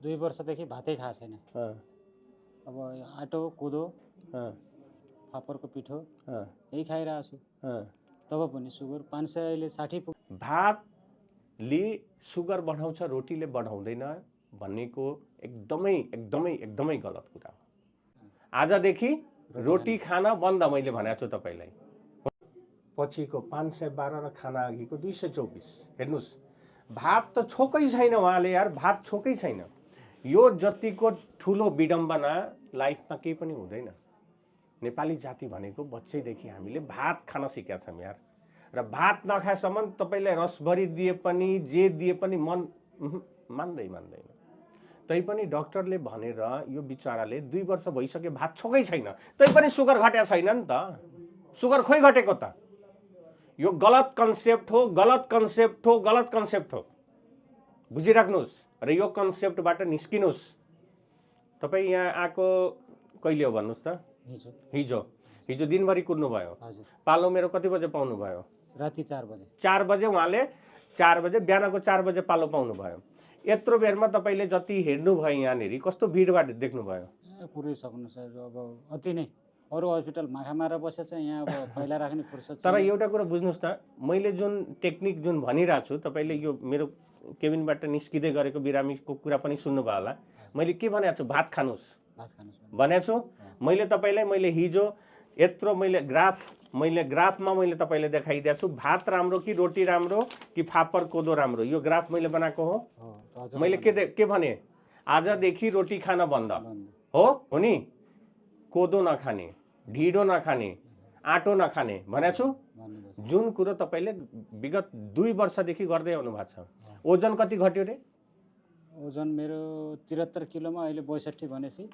2 वर्षदेखि भातै खाएको छैन। अब आटो कोदो फापरको पिठो यही खाइरहेको छु। तब पनि सुगर 500 अहिले 60 भातले सुगर बढाउँछ रोटीले बढाउँदैन भन्नेको एकदमै एकदमै एकदमै गलत कुरा हो। आजदेखि रोटी खान बन्द मैले भनेको छु तपाईलाई। पछिको 512 र खाना अघिको 224 हेर्नुस्, भात त छोकै छैन उहाँले यार, भात छोकै छैन। यो जतिको ठुलो विडम्बना लाइफमा केही पनि हुँदैन। नेपाली जाति भनेको बच्चैदेखि हामीले भात खान सिकेका छौँ यार, र भात नखाएसम्म तपाईलाई रसभरी दिए पनि जे दिए पनि मन मान्दैन। तैपनि डाक्टरले भनेर यो बिचाराले 2 वर्ष भइसक्यो भात छोकै छैन, तैपनि सुगर घट्या छैन नि त। सुगर खोइ घटेको त? यो गलत कन्सेप्ट हो, गलत कन्सेप्ट हो, गलत कन्सेप्ट हो। बुझिराख्नुहोस् र यो कन्सेप्टबाट निस्किनुहोस्। तपाईँ यहाँ आएको कहिले हो भन्नुहोस् त? हिजो दिनभरि कुद्नु भयो। पालो मेरो कति बजे पाउनु भयो? राति 4 बजे। 4 बजे उहाँले 4 बजे बिहानको 4 बजे पालो पाउनु भयो। यत्रो बेरमा तपाईले जति हेर्नु भयो यहाँनेरि कस्तो भिडभाड देख्नु भयो? पुरै सक्नु सर, अब अति नै अरू हस्पिटल माखा मारेर बसेछ, यहाँ अब पहिला राख्ने फुर्सद छैन। तर एउटा कुरा बुझ्नुहोस् त, मैले जुन टेक्निक जुन भनिरहेको छु तपाईले यो मेरो केबिनबाट निस्किँदै गरेको बिरामीको कुरा पनि सुन्नुभयो होला। मैले के भनेको छु? भात खानुस् भनेको छु। मैले तपाईलाई मैले हिजो यत्रो मैले ग्राफमा मैले तपाईलाई देखाइदिएको छु। भात राम्रो कि रोटी राम्रो कि फापर कोदो राम्रो, यो ग्राफ मैले बनाएको हो। मैले के भने? आजदेखि रोटी खान बन्द हो नि, कोदो नखाने, ढिडो नखाने, आटो नखाने भनेको छु। जुन कुरो तपाईले विगत 2 वर्षदेखि गर्दै आउनु भएको छ। ओजन कति घट्यो रे? ओजन मेरो 73 किलोमा अहिले 62 भनेपछि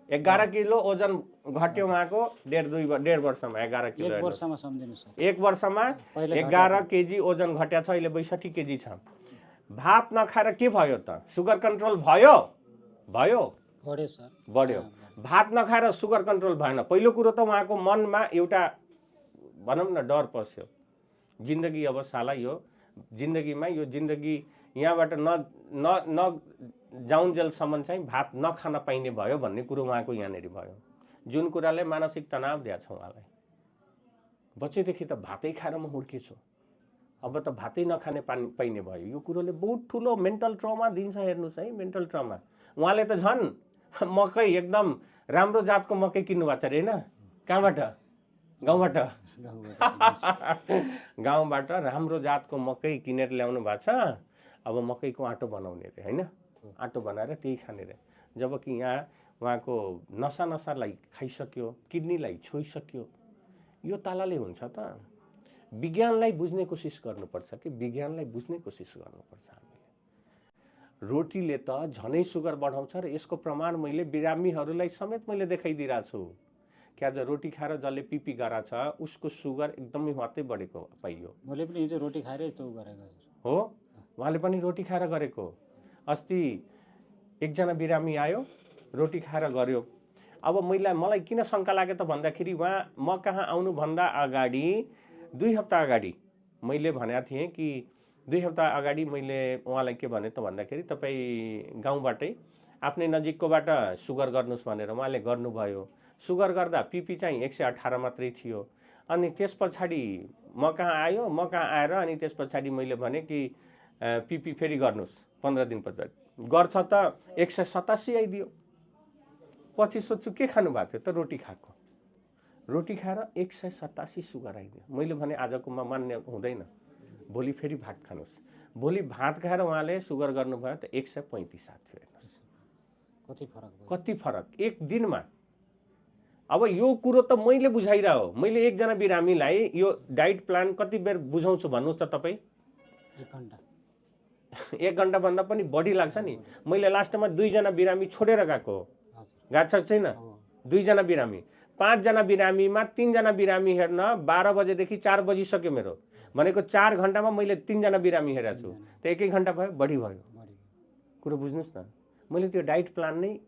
11 किलो ओजन घट्यो उहाँको 1.5 वर्षमा। 11 किलो 1 वर्षमा सम्झिनुस्। 1 वर्षमा 11 केजी ओजन घट्या छ, अहिले 62 केजी छ। भात नखाएर के भयो त? सुगर कन्ट्रोल भयो? बढ्यो सर, बढ्यो। भात नखाएर सुगर कन्ट्रोल भएन। पहिलो कुरो त उहाँको मनमा एउटा भनौँ न डर पस्यो। जिन्दगी अब साला यो जिन्दगीमा यो जिन्दगी यहाँबाट न जाउन्जेलसम्म चाहिँ भात नखान पाइने भयो भन्ने कुरो उहाँको यहाँनेरि भयो। जुन कुराले मानसिक तनाव दिएको छ उहाँलाई। बच्चैदेखि त भातै खाएर म हुर्केछु, अब त भातै नखाने पाइने भयो। यो कुरोले बहुत ठुलो मेन्टल ट्रमा दिन्छ। हेर्नुहोस् है, मेन्टल ट्रमा। उहाँले त झन् मकै एकदम राम्रो जातको मकै किन्नु भएको छ अरे होइन? कहाँबाट? गाउँबाट। गाउँबाट राम्रो जातको मकै किनेर ल्याउनु भएको छ। अब मकैको आटो बनाउने रे होइन? आटो बनाएर त्यही खाने रे। जबकि यहाँ उहाँको नसालाई खाइसक्यो, किडनीलाई छोइसक्यो। यो तालाले हुन्छ त? विज्ञानलाई बुझ्ने कोसिस गर्नुपर्छ कि विज्ञानलाई बुझ्ने कोसिस गर्नुपर्छ हामीले। रोटीले त झनै सुगर बढाउँछ र यसको प्रमाण मैले बिरामीहरूलाई समेत मैले देखाइदिरहेको छु। क्या आज रोटी खाएर जसले पिपी गराछ उसको सुगर एकदमै मात्रै बढेको पाइयो। मैले पनि हिजो रोटी खाएरै त्यो गरेको हो। उहाँले पनि रोटी खाएर गरेको। अस्ति एकजना बिरामी आयो, रोटी खाएर गर्यो। अब मलाई किन शङ्का लाग्यो त भन्दाखेरि उहाँ म कहाँ आउनुभन्दा अगाडि 2 हप्ता अगाडि मैले भनेको थिएँ कि 2 हप्ता अगाडि मैले उहाँलाई के भने त भन्दाखेरि तपाईँ गाउँबाटै आफ्नै नजिककोबाट सुगर गर्नुहोस् भनेर उहाँले गर्नुभयो। सुगर गर्दा पिपी चाहिँ 118 मात्रै थियो। अनि त्यस पछाडि म कहाँ आएर अनि त्यस पछाडि मैले भने कि पिपी फेरि गर्नुहोस् 15 दिन पछाडि। गर्छ त 187 आइदियो। पछि सोध्छु के खानु भएको थियो त? रोटी खाएको। रोटी खाएर 187 सुगर आइदियो। मैले भने आजकोमा मान्य हुँदैन, भोलि फेरि भात खानुहोस्। भोलि भात खाएर उहाँले सुगर गर्नुभयो त 135 आएको थियो। कति फरक एक दिनमा। अब यो कुरो त मैले बुझाइरह हो। मैले एकजना बिरामीलाई यो डाइट प्लान कति बेर बुझाउँछु भन्नुहोस् त तपाईँ? 1 घण्टा। 1 घण्टा भन्दा पनि बढी लाग्छ नि। मैले लास्टमा 2 जना बिरामी छोडेर गएको गाछ छैन। 2 जना बिरामी, 5 जना बिरामीमा 3 जना बिरामी हेर्न 12 बजेदेखि 4 बजिसक्यो मेरो। भनेको 4 घण्टामा मैले 3 जना बिरामी हेरेको छु। त 1 घण्टा भयो, बढी भयो। कुरो बुझ्नुहोस् न। मैले त्यो डाइट प्लान नै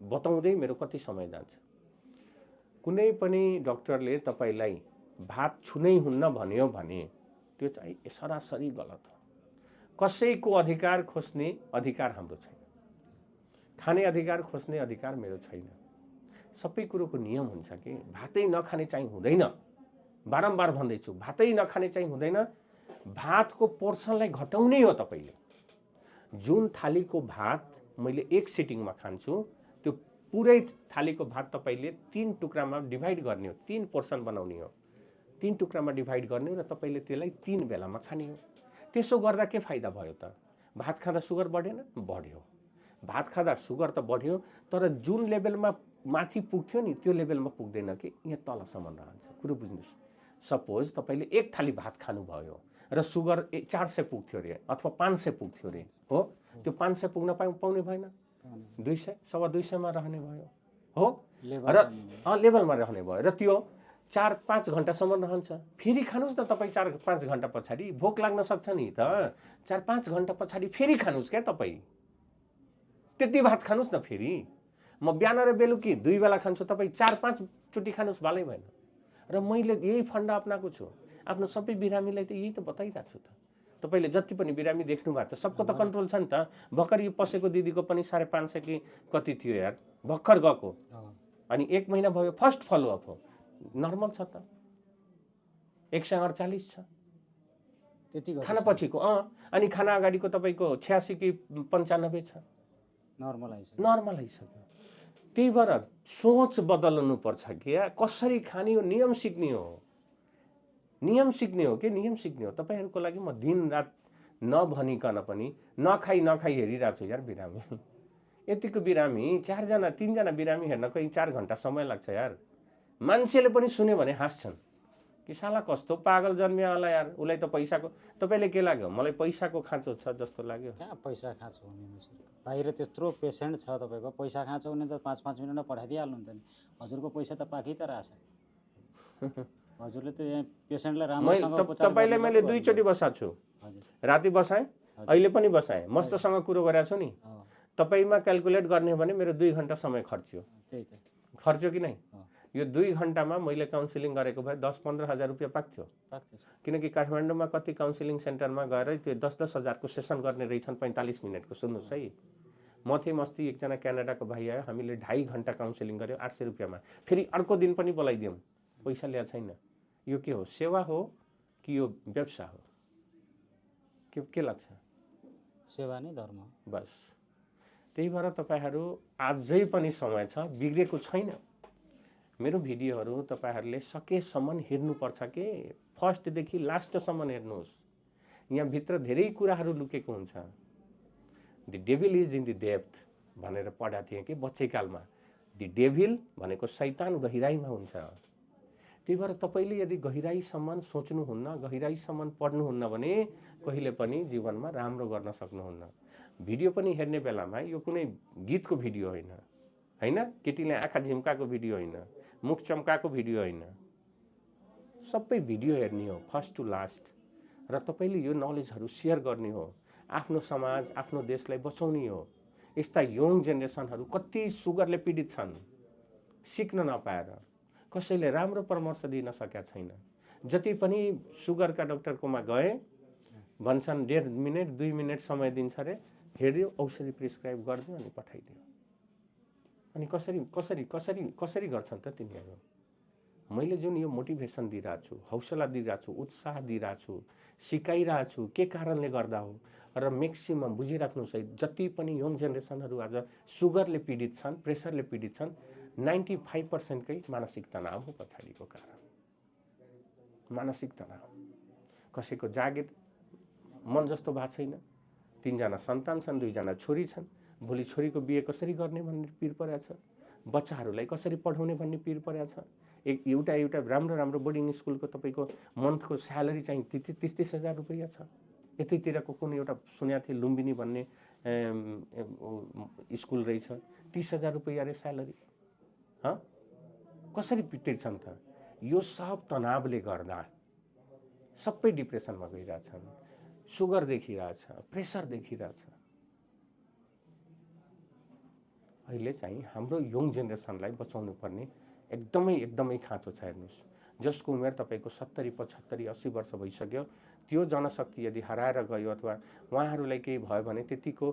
बताउँदै मेरो कति समय जान्छ। कुनै पनि डाक्टरले तपाईलाई भात छुनै हुन्न भन्यो भने त्यो चाहिँ सरासरी गलत हो। कसैको अधिकार खोज्ने अधिकार हाम्रो छैन। खाने अधिकार खोज्ने अधिकार मेरो छैन। सबै कुरोको नियम हुन्छ कि भातै नखाने चाहिँ हुँदैन। बारम्बार भन्दैछु, भातै नखाने चाहिँ हुँदैन। भातको पोर्सनलाई घटाउने हो तपाईले। जुन थालीको भात मैले एक सिटिङमा खान्छु, त्यो पुरै थालीको भात तपाईले 3 टुक्रामा डिभाइड गर्ने हो, 3 पोर्सन बनाउने हो। 3 टुक्रामा डिभाइड गर्ने र तपाईले त्यसलाई 3 बेलामा खाने हो। त्यसो गर्दा के फाइदा भयो त? भात खाँदा सुगर बढेन? बढ्यो। भात खाँदा सुगर त बढ्यो, तर जुन लेभलमा माथि पुग्थ्यो नि त्यो लेभलमा पुग्दैन कि यहाँ तलसम्म रहन्छ। कुरो बुझ्नुस्। सपोज तपाईले एक थाली भात खानुभयो र सुगर 400 पुग्थ्यो रे अथवा 500 पुग्थ्यो रे, हो? त्यो 500 पुग्न पाउने भएन, 200 250 मा रहने भयो, हो? र लेभलमा रहने भयो र त्यो 4-5 घण्टासम्म रहन्छ। फेरि खानुस् न तपाईँ 4-5 घण्टा पछाडि भोक लाग्न सक्छ नि त। 4-5 घण्टा पछाडि फेरि खानुस् क्या तपाईँ। त्यति भात खानुस् न फेरि। म बिहान र बेलुकी 2 बेला खान्छु, तपाईँ 4-5 चोटि खानुस् भालै भएन। र मैले यही फन्डा अपनाएको छु। आफ्नो सबै बिरामीलाई त यही त बताइरहेको छु त। तपाईले जति पनि बिरामी देख्नु भएको छ सबको त कन्ट्रोल छ नि त। भर्खर यो पसेको दिदीको पनि 550 कि कति थियो यार, भर्खर गएको। अनि 1 महिना भयो, फर्स्ट फलोअप हो, नर्मल छ त। 148 छ त्यति खाना पछिको। अनि खाना अगाडिको तपाईको 86 कि 95 छ, नर्मल आइसक्यो। त्यही भएर सोच बदल्नु पर्छ कि कसरी खाने हो, नियम सिक्ने हो। नियम सिक्ने हो कि नियम सिक्ने हो। तपाईहरुको लागि म दिन रात नभनिकन पनि नखाई हेरिरहेको छु यार बिरामी। यतिको बिरामी 4 जना 3 जना बिरामी हेर्न कहीं 4 घण्टा समय लाग्छ यार। मान्छेले पनि सुन्यो भने हाँस्छन् कि साला कस्तो पागल जन्मिया होला यार, उलाई त पैसाको। तपाईले के लाग्यो? मलाई पैसाको खाँचो छ जस्तो लाग्यो। कहाँ पैसा खाँचो हुने? बाहिर त्यत्रो पेशेन्ट छ तपाईको, पैसा खाँचो हुने त 5-5 मिनेटमा पठाइदिइहाल्नु नि त। हजुरको पैसा त पाकी त रहेछ। हजुरले त यहाँ पेशेन्टलाई राम्रोसँग उपचार तपाईले मैले 2 चोटि बसाएको छु। राति बसाएँ, अहिले पनि बसाएँ, मस्तसँग कुरो गरेको छु नि। तपाईमा क्याल्कुलेट गर्ने हो भने मेरो 2 घण्टा समय खर्च्यो। त्यही त खर्च्यो कि नै? यो 2 घण्टामा मैले काउन्सिलिङ गरेको भए 10-15 हजार रुपैयाँ पाक्थ्यो। किनकि काठमाडौँमा कति काउन्सिलिङ सेन्टरमा गएर त्यो 10-10 हजारको सेसन गर्ने रहेछन् 45 मिनेटको। सुन्नुहोस् है, म थिएँ मस्ती, एकजना क्यानाडाको भाइ आयो, हामीले 2.5 घण्टा काउन्सिलिङ गर्यो 800 रुपैयाँमा। फेरि अर्को दिन पनि बोलाइदियौँ, पैसा ल्या छैन। यो के हो? सेवा हो कि यो व्यवसाय हो? के लाग्छ? सेवा नै धर्म हो। बस त्यही भएर तपाईहरु अझै पनि समय छ, बिग्रेको छैन। मेरो भिडियोहरु तपाईहरुले सकेसम्म हेर्नुपर्छ के फर्स्ट देखि लास्टसम्म हेर्नुहोस्। यहाँ भित्र धेरै कुराहरु लुकेको हुन्छ। The devil is in the depth भनेर पढाएको थिएँ कि बच्चैकालमा। द डेभिल भनेको शैतान गहिराईमा हुन्छ। त्यही भएर तपाईले यदि गहिराईसम्म सोच्नुहुन्न, गहिराईसम्म पढ्नुहुन्न भने कहिले पनि जीवनमा राम्रो गर्न सक्नुहुन्न। भिडियो पनि हेर्ने बेलामा यो कुनै गीतको भिडियो होइन, हैन? केटीले आँखा झिम्काको भिडियो होइन, मुख चम्काको भिडियो होइन। सबै भिडियो हेर्ने हो फर्स्ट टु लास्ट। र तपाईले यो नलेजहरु शेयर गर्ने हो। आफ्नो समाज, आफ्नो देशलाई बचाउने हो। यस्ता यङ जेनेरेसनहरु कति सुगरले पीडित छन्, सिक्न नपाएर। कसैले राम्रो परामर्श दिन सकेका छैन। जति पनि सुगरका डाक्टरकोमा गए भन्छन् 1.5 मिनेट 2 मिनेट समय दिन्छ रे, हेर्यो, औषधि प्रिस्क्राइब गर्दियो अनि पठाइदियो। अनि कसरी गर्छन् त तिनीहरू? मैले जुन यो मोटिभेसन दिइरहेको छु, हौसला दिइरहेको छु, उत्साह दिइरहेको छु, सिकाइरहेको छु के कारणले गर्दा हो, र म्याक्सिमम बुझिराख्नुहोस् है, जति पनि यङ जेनेरेसनहरु आज सुगरले पीडित छन्, प्रेसरले पीडित छन्, 95% कै मानसिक तनाव हो पछाडिको कारण। मानसिक तनाव। कसैको जागिर मन जस्तो भएको छैन, 3 जना सन्तान छन्, 2 जना छोरी छन्, भोलि छोरीको बिहे कसरी गर्ने भन्ने पिर परेको छ, बच्चाहरूलाई कसरी पढाउने भन्ने पिर परेको छ। एउटा राम्रो बोर्डिङ स्कुलको तपाईको मन्थको स्यालेरी चाहिँ 30-30 हजार रुपैयाँ छ। यतैतिरको कुनै एउटा सुनेको थिएँ लुम्बिनी भन्ने स्कुल रहेछ, 30 हजार रुपैयाँ रे स्यालेरी। कसरी तिर्छन् त? यो सब तनावले गर्दा सबै डिप्रेसनमा गइरहेछन्। Sugar देखिरहेछ, pressure देखिरहेछ। अहिले चाहिँ हाम्रो यङ जेनेरेसनलाई बचाउनु पर्ने एकदमै खाँचो छ। हेर्नुस्, जसको उमेर तपाईको 70, 75, 80 वर्ष भइसक्यो, त्यो जनशक्ति यदि हराएर गयो अथवा उहाँहरूलाई केही भयो भने त्यतिको